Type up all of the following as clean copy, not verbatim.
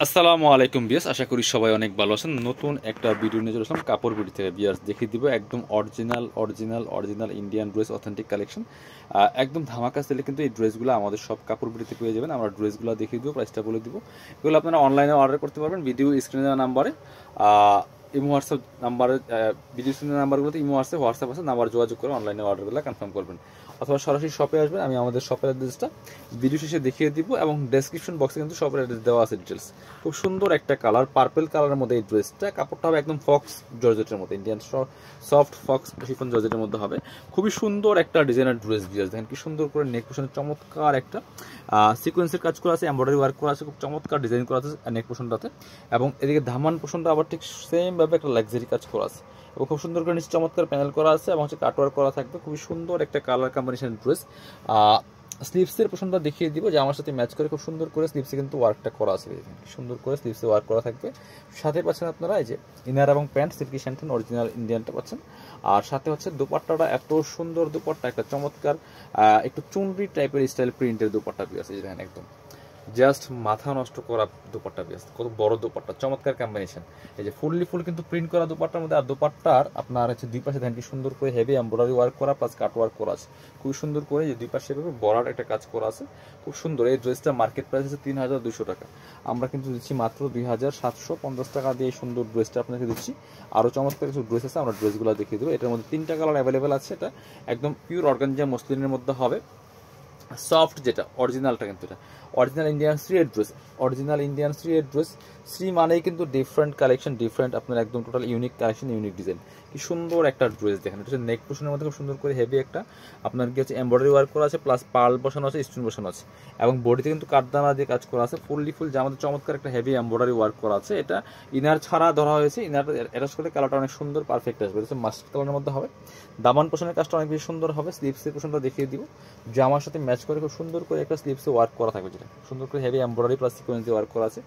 আসসালামু আলাইকুম বিয়াস, আশা করি সবাই অনেক ভালো আছেন। নতুন একটা ভিডিও নিয়ে চলে আসলাম কাপড় বিডি থেকে। বিয়াস দেখিয়ে দিব একদম original Indian dress, authentic collection. একদম ধামাকা সেলে কিন্তু এই ড্রেসগুলো আমাদের সব কাপড় বিডিতে পেয়ে যাবেন। আমরা ড্রেসগুলো দেখিয়ে দিব, প্রাইসটা বলে দিব। এগুলো আপনারা অনলাইনে অর্ডার করতে পারবেন ভিডিও স্ক্রিনে দেওয়া নাম্বারে, ইমো হোয়াটসঅ্যাপ নাম্বারে। ভিডিও স্ক্রিনের নাম্বারগুলোতে ইমো হোয়াটসঅ্যাপ আছে, নাম্বার যোগাযোগ করে অনলাইনে অর্ডারগুলো কনফার্ম করবেন, অথবা সরাসরি শপে আসবেন। আমি আমাদের শপের অ্যাড্রেসটা ভিডিও শেষে দেখিয়ে দিব, এবং ডেসক্রিপশন বক্সে কিন্তু শপের অ্যাড্রেস দেওয়া আছে, ডিটেলস। খুব সুন্দর একটা কালার, পার্পল কালারের মধ্যে এই ড্রেসটা। কাপড়টা হবে একদম ফক্স জর্জেটের মধ্যে, ইন্ডিয়ান সফট ফক্স শিফন জর্জেটের মধ্যে হবে। খুবই সুন্দর একটা ডিজাইনার ড্রেস। বিয়াস দেখেন কি সুন্দর করে নেক পোর্শনে চমৎকার একটা সিকোয়েন্সের কাজ করা আছে, এমব্রয়ডারি ওয়ার্ক করা আছে, খুব চমৎকার ডিজাইন করা আছে নেক পোর্শনটাতে। এবং এদিকে ধামান পোর্শনটা আবার ঠিক সেম ভাবে একটা লাক্সারি কাজ করা আছে, এবং খুব সুন্দর করে নিচে চমৎকার প্যানেল করা আছে, এবং হচ্ছে কাটওয়ার্ক করা থাকবে। খুবই সুন্দর একটা কালার কম্বিনেশন ড্রেস। স্লিভসের পোর্শনটা দেখিয়ে দিব যে আমার সাথে ম্যাচ করে খুব সুন্দর করে স্লিভসে কিন্তু ওয়ার্কটা করা আছে, সুন্দর করে স্লিভসে ওয়ার্ক করা থাকবে। সাথে পাচ্ছেন আপনারা এই যে ইনার এবং প্যান্ট সিল্কি শ্যান্টেন অরিজিনাল ইন্ডিয়ানটা পাচ্ছেন। আর সাথে হচ্ছে দুপাট্টাটা এত সুন্দর দুপাট্টা, একটা চমৎকার একটু চুনরি টাইপের স্টাইল প্রিন্টের দুপাট্টা আছে, দেখেন একদম জাস্ট মাথা নষ্ট করা দুপাট্টা। বেশ কত বড় দুপাট্টা, চমৎকার কম্বিনেশন। এই যে ফুল কিন্তু প্রিন্ট করা দুপাট্টার মধ্যে, আর দুপাট্টার আপনার হচ্ছে দুই পাশে দেখেন কি সুন্দর করে হেভি এমব্রয়ডারি ওয়ার্ক করা প্লাস কাট ওয়ার্ক করা আছে। খুব সুন্দর করে যে দুই পাশে বড়ার একটা কাজ করা আছে, খুব সুন্দর। এই ড্রেসটা মার্কেট প্রাইস আছে ৩,২০০ টাকা, আমরা কিন্তু দিচ্ছি মাত্র ২,৭৫০ টাকা দিয়ে এই সুন্দর ড্রেসটা আপনাকে দিচ্ছি। আরও চমৎকার কিছু ড্রেস আছে, আমরা ড্রেসগুলো দেখিয়ে দেবো। এটার মধ্যে 3টা কালার অ্যাভেলেবেল আছে। এটা একদম পিওর অর্গানজা মসলিনের মধ্যে হবে, সফট যেটা অরিজিনালটা, কিন্তু এটা অরিজিনাল ইন্ডিয়ান থ্রি এর ড্রেস। শ্রী মানেই কিন্তু ডিফারেন্ট কালেকশন, ডিফারেন্ট আপনার একদম total unique collection, unique design. কি সুন্দর একটা ড্রেস দেখেন, এটা হচ্ছে নেক পোর্শনের মধ্যে খুব সুন্দর করে হেভি একটা আপনার কি হচ্ছে এমব্রয়ডারি ওয়ার্ক করা আছে, প্লাস পার্ল বসানো আছে, স্টোন বসানো আছে, এবং বডিতে কিন্তু কাঠদানা দিয়ে কাজ করা আছে। ফুল জামাতে চমৎকার একটা হেভি এমব্রয়ডারি ওয়ার্ক করা আছে। এটা ইনার ছাড়া ধরা হয়েছে, ইনারটা অ্যাটাচ করলে কালারটা অনেক সুন্দর পারফেক্ট আসবে। এটা মাস্টার্ড কালারের মধ্যে হবে। দামান পোর্শনের কাজটা অনেক বেশি সুন্দর হবে। স্লিভসের পোর্শনটা দেখিয়ে দিব, জামার সাথে ম্যাচ করে খুব সুন্দর করে একটা স্লিভসে ওয়ার্ক করা থাকবে, যেটা সুন্দর করে হেভি এমব্রয়ডারি প্লাস সিকোয়েন্স দিয়ে ওয়ার্ক করা আছে।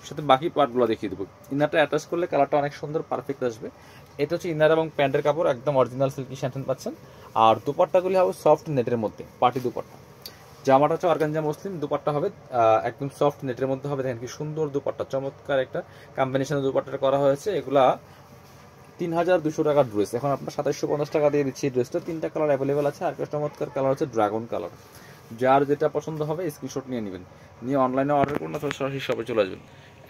সাথে বাকি পার্টগুলো দেখিয়ে দেবো। ইনারটা অ্যাটাচ করলে কালারটা অনেক সুন্দর পারফেক্ট আসবে। এটা হচ্ছে ইনার এবং প্যান্টের কাপড়, একদম অরিজিনাল সিল্কি শ্যান্টেন পাচ্ছেন। আর দুপাট্টাগুলি হবে সফট নেটের মধ্যে, পার্টি দুপাট্টা। জামাটা হচ্ছে অর্গানজা মুসলিম, দুপাট্টা হবে একদম সফট নেটের মধ্যে হবে। দেখেন কি সুন্দর দুপাট্টা, চমৎকার একটা কম্বিনেশনের দুপাট্টাটা করা হয়েছে। এগুলা ৩,২০০ টাকার ড্রেস, এখন আপনার ২৭৫০ টাকা দিয়ে দিচ্ছি। ড্রেসটা 3টা কালার অ্যাভেলেবেল আছে। আর একটা চমৎকার কালার হচ্ছে ড্রাগন কালার। যার যেটা পছন্দ হবে স্ক্রিনশট নিয়ে নেবেন, নিয়ে অনলাইনে অর্ডার করুন, অথবা সরাসরি শপে চলে আসবেন।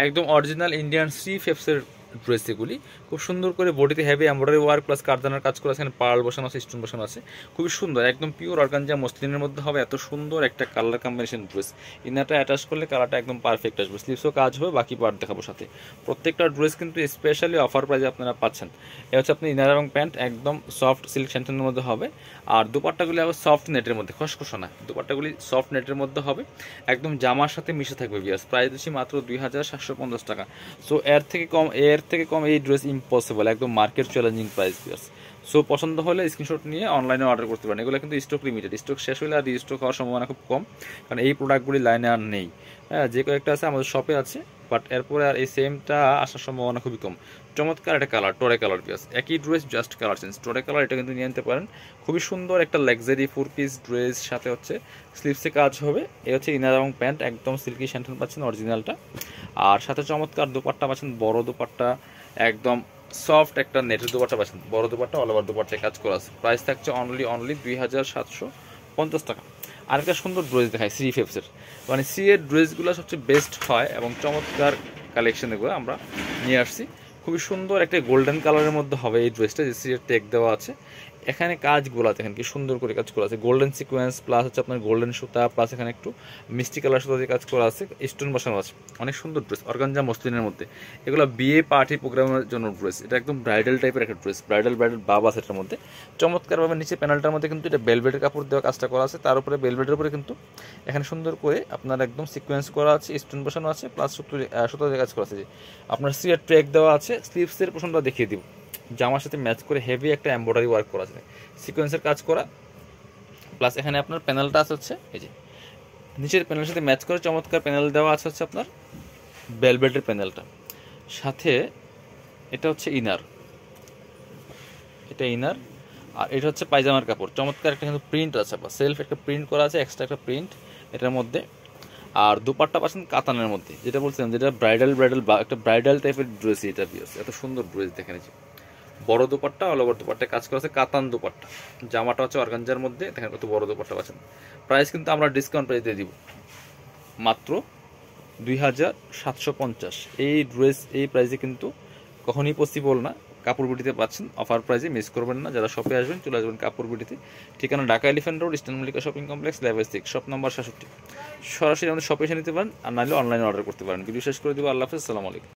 একদম অরিজিনাল ইন্ডিয়ান সি ফেপসের ড্রেস এগুলি। খুব সুন্দর করে বডিতে হেভি এমব্রয়ডারি ওয়ার্ক প্লাস কারদানার কাজ করে আছে, পার্ল বসানো আছে, স্টোন বসানো আছে। খুবই সুন্দর, একদম পিওর অর্গানজা মসলিনের মধ্যে হবে। এত সুন্দর একটা কালার কম্বিনেশন ড্রেস। ইনারটা অ্যাটাচ করলে কালারটা একদম পারফেক্ট আসবে। স্লিভসও কাজ হবে, বাকি পার্ট দেখাবো সাথে। প্রত্যেকটা ড্রেস কিন্তু স্পেশালি অফার প্রাইসে আপনারা পাচ্ছেন। এটা হচ্ছে আপনি ইনার এবং প্যান্ট একদম সফট সিল্ক শ্যান্টেনের মধ্যে হবে। আর দুপাট্টাগুলি আবার সফট নেটের মধ্যে, খসখসা না, দুপাট্টাগুলি সফট নেটের মধ্যে হবে, একদম জামার সাথে মিশে থাকবে। বিয়াস প্রাইস দিচ্ছি মাত্র ২,৭৫০ টাকা। সো এর থেকে কম এই ড্রেস ইম্পসিবল, একদম মার্কেট চ্যালেঞ্জিং প্রাইস। বিয়াস সো পছন্দ হলে স্ক্রিনশট নিয়ে অনলাইনে অর্ডার করতে পারেন। এগুলো কিন্তু স্টক লিমিটেড, স্টক শেষ হলে আর রিস্টক হওয়ার সম্ভাবনা খুব কম, কারণ এই প্রোডাক্টগুলি লাইনে আর নেই। হ্যাঁ, যে কয়েকটা আছে আমাদের শপে আছে, বাট এরপরে আর এই সেমটা আসার সম্ভাবনা খুবই কম। চমৎকার একটা কালার, টোরে কালার। পিস একই ড্রেস, জাস্ট কালার চেঞ্জ। টোরে কালার, এটা কিন্তু নিয়ে নিতে পারেন। খুবই সুন্দর একটা লাক্সারি 4 পিস ড্রেস, সাথে হচ্ছে স্লিভসে কাজ হবে। এ হচ্ছে ইনার এবং প্যান্ট, একদম সিল্কি শ্যান্টেন পাচ্ছেন অরিজিনালটা। আর সাথে চমৎকার দুপাট্টা পাচ্ছেন, বড় দুপাট্টা, একদম সফট একটা নেটের দুপাট্টা পাচ্ছেন, বড় দুপাট্টা, অল ওভার দুপাট্টায় কাজ করা আছে। প্রাইস থাকছে অনলি ২,৭৫০ টাকা। আরেকটা সুন্দর ড্রেস দেখায় সি ফেপসের, মানে সি এর ড্রেসগুলো সবচেয়ে বেস্ট হয়, এবং চমৎকার কালেকশন এগুলো আমরা নিয়ে আসছি। খুবই সুন্দর একটা গোল্ডেন কালারের মধ্যে হবে এই ড্রেসটা, যে সি এর টেক দেওয়া আছে। এখানে কাজগুলো দেখেন কি সুন্দর করে কাজ করা আছে, গোল্ডেন সিকোয়েন্স প্লাস হচ্ছে আপনার গোল্ডেন সুতা, প্লাস এখানে একটু মিষ্টি কালার সুতা দিয়ে কাজ করা আছে, স্টোন বসানো আছে। অনেক সুন্দর ড্রেস, অর্গানজা মসলিনের মধ্যে। এগুলো বিয়ে পার্টি প্রোগ্রামের জন্য ড্রেস। এটা একদম ব্রাইডাল টাইপের একটা ড্রেস, ব্রাইডাল বাব আছে এটার মধ্যে। চমৎকারভাবে নিচে প্যানেলটার মধ্যে কিন্তু এটা বেলভেটের কাপড় দেওয়া কাজটা করা আছে, তার উপরে বেলভেটের উপরে কিন্তু এখানে সুন্দর করে আপনার একদম সিকোয়েন্স করা আছে, স্টোন বসানো আছে, প্লাস সুতো দিয়ে কাজ করা আছে। যে আপনার সিয়ার ট্র্যাক দেওয়া আছে। স্লিভসের পোর্শনটা দেখিয়ে দিব, জামার সাথে ম্যাচ করে হেভি একটা এমব্রয়ডারি ওয়ার্ক করা আছে, সিকোয়েন্সের কাজ করা, প্লাস এখানে আপনার প্যানেলটা আছে হচ্ছে এই যে নিচের প্যানেলের সাথে ম্যাচ করে চমৎকার প্যানেল দেওয়া আছে হচ্ছে আপনার বেলভেটের প্যানেলটা। সাথে এটা হচ্ছে ইনার, এটা ইনার। আর এটা হচ্ছে পায়জামার কাপড়। চমৎকার একটা কিন্তু প্রিন্ট আছে, বা সেলফ একটা প্রিন্ট করা আছে, এক্সট্রা একটা প্রিন্ট এটার মধ্যে। আর দোপাট্টা পাচ্ছেন কাতানের মধ্যে, যেটা বলছিলাম যেটা ব্রাইডাল বা একটা ব্রাইডাল টাইপের ড্রেস, এটা ভিউয়ার্স এত সুন্দর ড্রেস দেখেন। বড় দোপাট্টা, অল ওভার দোপাট্টা কাজ করা আছে, কাতান দোপাট্টা, জামাটা হচ্ছে অর্গানজার মধ্যে, দেখেন কত বড় দোপাট্টা পাচ্ছেন। প্রাইস কিন্তু আমরা ডিসকাউন্ট প্রাইস দিয়ে দিব মাত্র 2750। এই ড্রেস এই প্রাইসে কিন্তু কখনই পসিবল না, কাপড় বিটিতে পাচ্ছেন অফার প্রাইসে, মিস করবেন না। যারা শপে আসবেন চলে আসবেন কাপড় বিটিতে, ঠিকানা Dhaka elephant road, eastern Mallika shopping complex, level 6, shop number 67। সরাসরি আমাদের শপে এসে নিতে পারেন, আর নাহলে অনলাইনে অর্ডার করতে পারেন। ভিডিও শেষ করে দেবো। আল্লাহ হাফেজ, আসসালামু আলাইকুম।